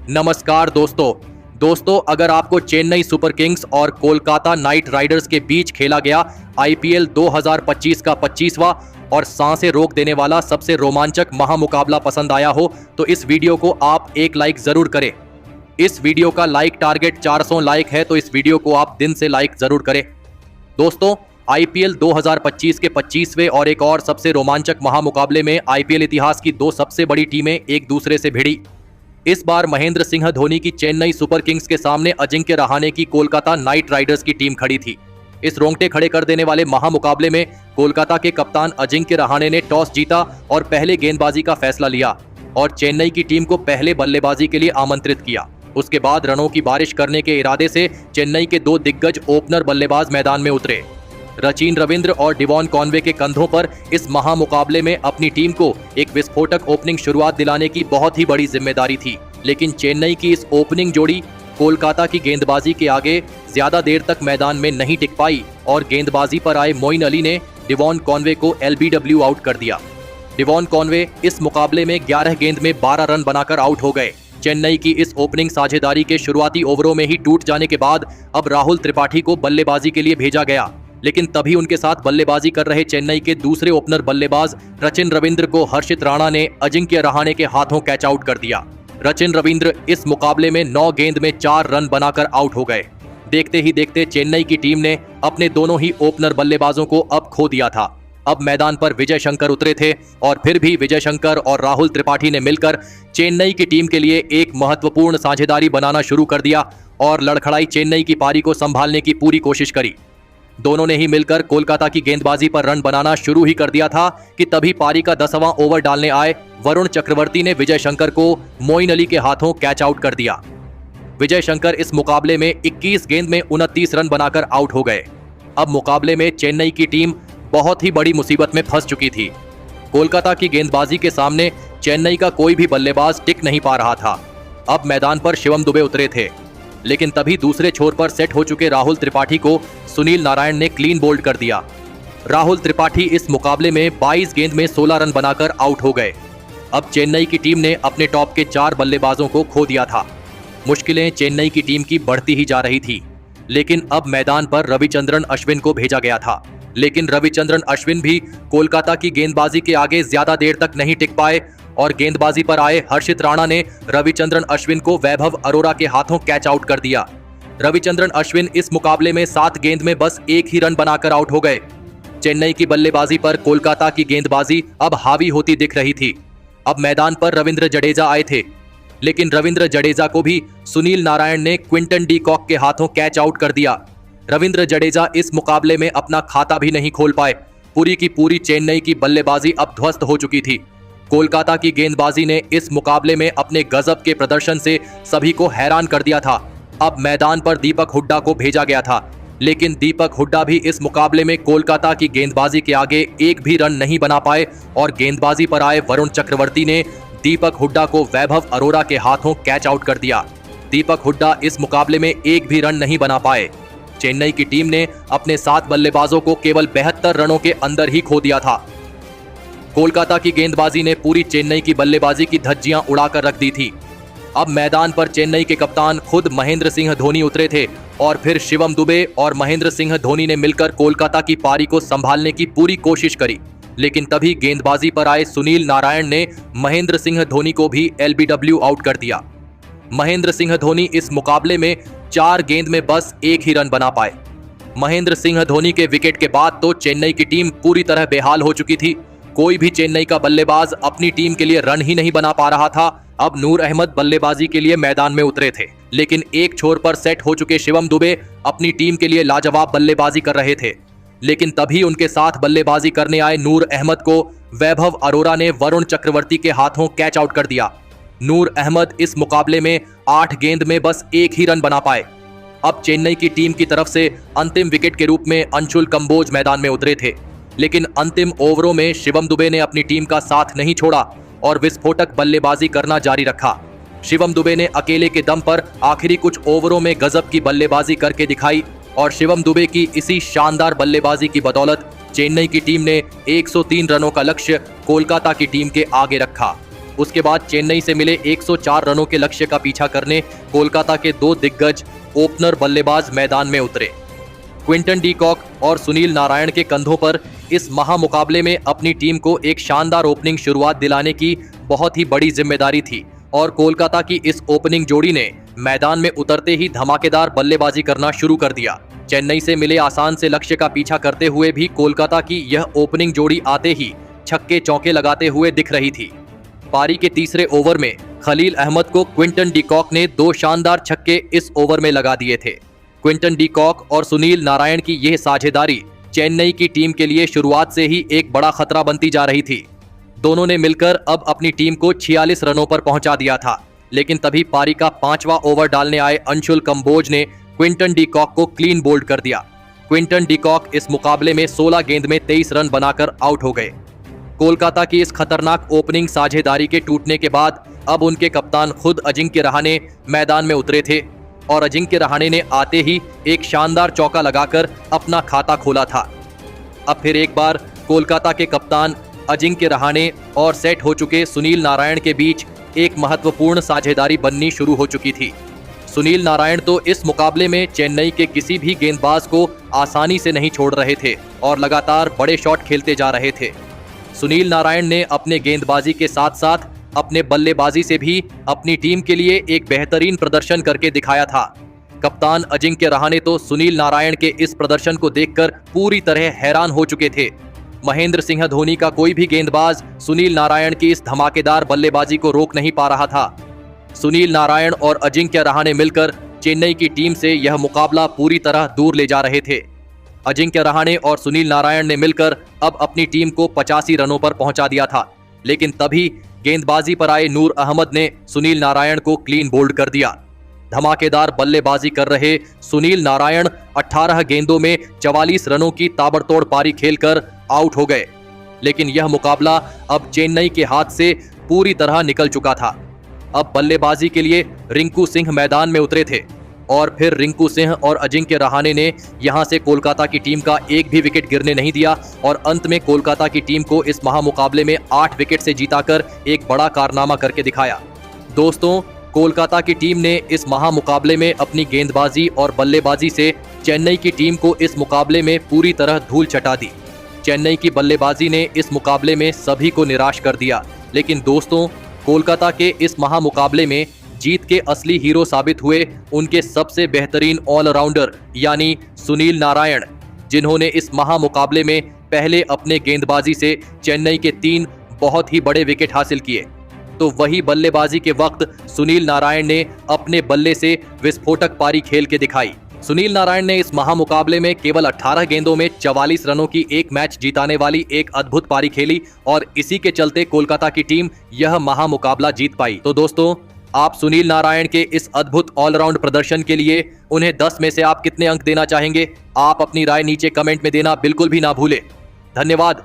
नमस्कार दोस्तों, अगर आपको चेन्नई सुपर किंग्स और कोलकाता नाइट राइडर्स के बीच खेला गया आईपीएल 2025 का 25वां और सांसें रोक देने वाला सबसे रोमांचक महामुकाबला पसंद आया हो तो इस वीडियो को आप एक लाइक जरूर करें। इस वीडियो का लाइक टारगेट 400 लाइक है तो इस वीडियो को आप दिन से लाइक जरूर करें। दोस्तों, आईपीएल 2025 के 25वें और एक और सबसे रोमांचक महामुकाबले में आईपीएल इतिहास की दो सबसे बड़ी टीमें एक दूसरे से भिड़ी। इस बार महेंद्र सिंह धोनी की चेन्नई सुपर किंग्स के सामने अजिंक्य रहाणे की कोलकाता नाइट राइडर्स की टीम खड़ी थी। इस रोंगटे खड़े कर देने वाले महामुकाबले में कोलकाता के कप्तान अजिंक्य रहाणे ने टॉस जीता और पहले गेंदबाजी का फैसला लिया और चेन्नई की टीम को पहले बल्लेबाजी के लिए आमंत्रित किया। उसके बाद रनों की बारिश करने के इरादे से चेन्नई के दो दिग्गज ओपनर बल्लेबाज मैदान में उतरे। सचिन रविंद्र और डिवॉन कॉनवे के कंधों पर इस महामुकाबले में अपनी टीम को एक विस्फोटक ओपनिंग शुरुआत दिलाने की बहुत ही बड़ी जिम्मेदारी थी, लेकिन चेन्नई की इस ओपनिंग जोड़ी कोलकाता की गेंदबाजी के आगे ज्यादा देर तक मैदान में नहीं टिक पाई और गेंदबाजी पर आए मोइन अली ने डिवॉन कॉनवे को एलबीडब्ल्यू आउट कर दिया। डिवॉन कॉनवे इस मुकाबले में 11 गेंद में 12 रन बनाकर आउट हो गए। चेन्नई की इस ओपनिंग साझेदारी के शुरुआती ओवरों में ही टूट जाने के बाद अब राहुल त्रिपाठी को बल्लेबाजी के लिए भेजा गया, लेकिन तभी उनके साथ बल्लेबाजी कर रहे चेन्नई के दूसरे ओपनर बल्लेबाज सचिन रविंद्र को हर्षित राणा ने अजिंक्य रहाणे के हाथों कैच आउट कर दिया। सचिन रविंद्र इस मुकाबले में 9 गेंद में 4 रन बनाकर आउट हो गए। देखते ही देखते चेन्नई की टीम ने अपने दोनों ही ओपनर बल्लेबाजों को अब खो दिया था। अब मैदान पर विजय शंकर उतरे थे और फिर भी विजय शंकर और राहुल त्रिपाठी ने मिलकर चेन्नई की टीम के लिए एक महत्वपूर्ण साझेदारी बनाना शुरू कर दिया और लड़खड़ाई चेन्नई की पारी को संभालने की पूरी कोशिश करी। दोनों ने ही मिलकर कोलकाता की गेंदबाजी पर रन बनाना शुरू ही कर दिया था कि तभी पारी का 10वां ओवर डालने आए वरुण चक्रवर्ती ने विजय शंकर को मोइन अली के हाथों कैच आउट कर दिया। विजय शंकर इस मुकाबले में 21 गेंद में 29 रन बनाकर आउट हो गए। अब मुकाबले में चेन्नई की टीम बहुत ही बड़ी मुसीबत में फंस चुकी थी। कोलकाता की गेंदबाजी के सामने चेन्नई का कोई भी बल्लेबाज टिक नहीं पा रहा था। अब मैदान पर शिवम दुबे उतरे थे, लेकिन तभी दूसरे छोर पर सेट हो चुके राहुल त्रिपाठी को सुनील नारायण ने क्लीन बोल्ड कर दिया। राहुल त्रिपाठी इस मुकाबले में 22 गेंद में 16 रन बनाकर आउट हो गए। अब चेन्नई की टीम ने अपने टॉप के 4 बल्लेबाजों को खो दिया था। मुश्किलें चेन्नई की टीम की बढ़ती ही जा रही थी, लेकिन अब मैदान पर रविचंद्रन अश्विन को भेजा गया था। लेकिन रविचंद्रन अश्विन भी कोलकाता की गेंदबाजी के आगे ज्यादा देर तक नहीं टिक पाए और गेंदबाजी पर आए हर्षित राणा ने रविचंद्रन अश्विन को वैभव अरोरा के हाथों कैच आउट कर दिया। रविचंद्रन अश्विन इस मुकाबले में 7 गेंद में बस एक ही रन बनाकर आउट हो गए। चेन्नई की बल्लेबाजी पर कोलकाता की गेंदबाजी अब हावी होती दिख रही थी। अब मैदान पर रविंद्र जडेजा आए थे, लेकिन रविंद्र जडेजा को भी सुनील नारायण ने क्विंटन डी कॉक के हाथों कैच आउट कर दिया। रविंद्र जडेजा इस मुकाबले में अपना खाता भी नहीं खोल पाए। पूरी की पूरी चेन्नई की बल्लेबाजी अब ध्वस्त हो चुकी थी। कोलकाता की गेंदबाजी ने इस मुकाबले में अपने गजब के प्रदर्शन से सभी को हैरान कर दिया था। अब मैदान पर दीपक हुड्डा को भेजा गया था, लेकिन दीपक हुड्डा भी इस मुकाबले में कोलकाता की गेंदबाजी के आगे एक भी रन नहीं बना पाए और गेंदबाजी पर आए वरुण चक्रवर्ती ने दीपक हुड्डा को वैभव अरोरा के हाथों कैच आउट कर दिया। दीपक हुड्डा इस मुकाबले में एक भी रन नहीं बना पाए। चेन्नई की टीम ने अपने 7 बल्लेबाजों को केवल 72 रनों के अंदर ही खो दिया था। कोलकाता की गेंदबाजी ने पूरी चेन्नई की बल्लेबाजी की धज्जियां उड़ाकर रख दी थी। अब मैदान पर चेन्नई के कप्तान खुद महेंद्र सिंह धोनी उतरे थे और फिर शिवम दुबे और महेंद्र सिंह धोनी ने मिलकर कोलकाता की पारी को संभालने की पूरी कोशिश करी, लेकिन तभी गेंदबाजी पर आए सुनील नारायण ने महेंद्र सिंह धोनी को भी एलबीडब्ल्यू आउट कर दिया। महेंद्र सिंह धोनी इस मुकाबले में 4 गेंद में बस एक ही रन बना पाए। महेंद्र सिंह धोनी के विकेट के बाद तो चेन्नई की टीम पूरी तरह बेहाल हो चुकी थी। कोई भी चेन्नई का बल्लेबाज अपनी टीम के लिए रन ही नहीं बना पा रहा था। अब नूर अहमद बल्लेबाजी के लिए मैदान में उतरे थे, लेकिन एक छोर पर सेट हो चुके शिवम दुबे अपनी टीम के लिए लाजवाब बल्लेबाजी कर रहे थे। लेकिन तभी उनके साथ बल्लेबाजी करने आए नूर अहमद को वैभव अरोरा ने वरुण चक्रवर्ती के हाथों कैच आउट कर दिया। नूर अहमद इस मुकाबले में 8 गेंद में बस एक ही रन बना पाए। अब चेन्नई की टीम की तरफ से अंतिम विकेट के रूप में अंशुल कंबोज मैदान में उतरे थे, लेकिन अंतिम ओवरों में शिवम दुबे ने अपनी टीम का साथ नहीं छोड़ा और विस्फोटक बल्लेबाजी करना जारी रखा। शिवम दुबे ने अकेले के दम पर आखिरी कुछ ओवरों में गजब की बल्लेबाजी करके दिखाई और शिवम दुबे की इसी शानदार बल्लेबाजी की बदौलत चेन्नई की टीम ने 103 रनों का लक्ष्य कोलकाता की टीम के आगे रखा। उसके बाद चेन्नई से मिले 104 रनों के लक्ष्य का पीछा करने कोलकाता के दो दिग्गज ओपनर बल्लेबाज मैदान में उतरे। क्विंटन डी कॉक और सुनील नारायण के कंधों पर इस महामुकाबले में अपनी टीम को एक शानदार ओपनिंग शुरुआत दिलाने की बहुत ही बड़ी जिम्मेदारी थी और कोलकाता की इस ओपनिंग जोड़ी ने मैदान में उतरते ही धमाकेदार बल्लेबाजी करना शुरू कर दिया। चेन्नई से मिले आसान से लक्ष्य का पीछा करते हुए भी कोलकाता की यह ओपनिंग जोड़ी आते ही छक्के चौके लगाते हुए दिख रही थी। पारी के तीसरे ओवर में खलील अहमद को क्विंटन डी कॉक ने दो शानदार छक्के इस ओवर में लगा दिए थे। क्विंटन डी कॉक और सुनील नारायण की यह साझेदारी चेन्नई की टीम के लिए शुरुआत से ही एक बड़ा खतरा बनती जा रही थी। दोनों ने मिलकर अब अपनी टीम को 46 रनों पर पहुंचा दिया था, लेकिन तभी पारी का 5वां ओवर डालने आए अंशुल कंबोज ने क्विंटन डी कॉक को क्लीन बोल्ड कर दिया। क्विंटन डी कॉक इस मुकाबले में 16 गेंद में 23 रन बनाकर आउट हो गए। कोलकाता की इस खतरनाक ओपनिंग साझेदारी के टूटने के बाद अब उनके कप्तान खुद अजिंक्य रहाणे मैदान में उतरे थे और अजिंक्य रहाणे ने आते ही एक शानदार चौका लगाकर अपना खाता खोला था। अब फिर एक बार कोलकाता के कप्तान अजिंक्य रहाणे और सेट हो चुके सुनील नारायण के बीच एक महत्वपूर्ण साझेदारी बननी शुरू हो चुकी थी। सुनील नारायण तो इस मुकाबले में चेन्नई के किसी भी गेंदबाज को आसानी से नहीं छोड़ रहे थे और लगातार बड़े शॉट खेलते जा रहे थे। सुनील नारायण ने अपने गेंदबाजी के साथ साथ अपने बल्लेबाजी से भी अपनी टीम के लिए एक बेहतरीन प्रदर्शन करके दिखाया था। कप्तान अजिंक्य रहाणे तो सुनील नारायण के इस प्रदर्शन को देखकर पूरी तरह हैरान हो चुके थे। महेंद्र सिंह धोनी का कोई भी गेंदबाज सुनील नारायण की इस धमाकेदार बल्लेबाजी को रोक नहीं पा रहा था। सुनील नारायण और अजिंक्य रहाणे मिलकर चेन्नई की टीम से यह मुकाबला पूरी तरह दूर ले जा रहे थे। अजिंक्य रहाणे और सुनील नारायण ने मिलकर अब अपनी टीम को 85 रनों पर पहुंचा दिया था, लेकिन तभी गेंदबाजी पर आए नूर अहमद ने सुनील नारायण को क्लीन बोल्ड कर दिया। धमाकेदार बल्लेबाजी कर रहे सुनील नारायण 18 गेंदों में 44 रनों की ताबड़तोड़ पारी खेलकर आउट हो गए, लेकिन यह मुकाबला अब चेन्नई के हाथ से पूरी तरह निकल चुका था। अब बल्लेबाजी के लिए रिंकू सिंह मैदान में उतरे थे और फिर रिंकू सिंह और अजिंक्य रहाणे ने यहां से कोलकाता की टीम का एक भी विकेट गिरने नहीं दिया और अंत में कोलकाता की टीम को इस महामुकाबले में 8 विकेट से जीताकर एक बड़ा कारनामा करके दिखाया। दोस्तों, कोलकाता की टीम ने इस महामुकाबले में अपनी गेंदबाजी और बल्लेबाजी से चेन्नई की टीम को इस मुकाबले में पूरी तरह धूल चटा दी। चेन्नई की बल्लेबाजी ने इस मुकाबले में सभी को निराश कर दिया, लेकिन दोस्तों, कोलकाता के इस महामुकाबले में जीत के असली हीरो साबित हुए उनके सबसे बेहतरीन ऑलराउंडर यानी सुनील नारायण, जिन्होंने इस महामुकाबले में पहले अपने गेंदबाजी से चेन्नई के 3 बहुत ही बड़े विकेट हासिल किए। तो वही बल्लेबाजी के वक्त सुनील नारायण ने अपने बल्ले से विस्फोटक पारी खेल के दिखाई। सुनील नारायण ने इस महामुकाबले में केवल 18 गेंदों में 44 रनों की एक मैच जीताने वाली एक अद्भुत पारी खेली और इसी के चलते कोलकाता की टीम यह महामुकाबला जीत पाई। तो दोस्तों, आप सुनील नारायण के इस अद्भुत ऑलराउंड प्रदर्शन के लिए उन्हें 10 में से आप कितने अंक देना चाहेंगे? आप अपनी राय नीचे कमेंट में देना बिल्कुल भी ना भूलें। धन्यवाद।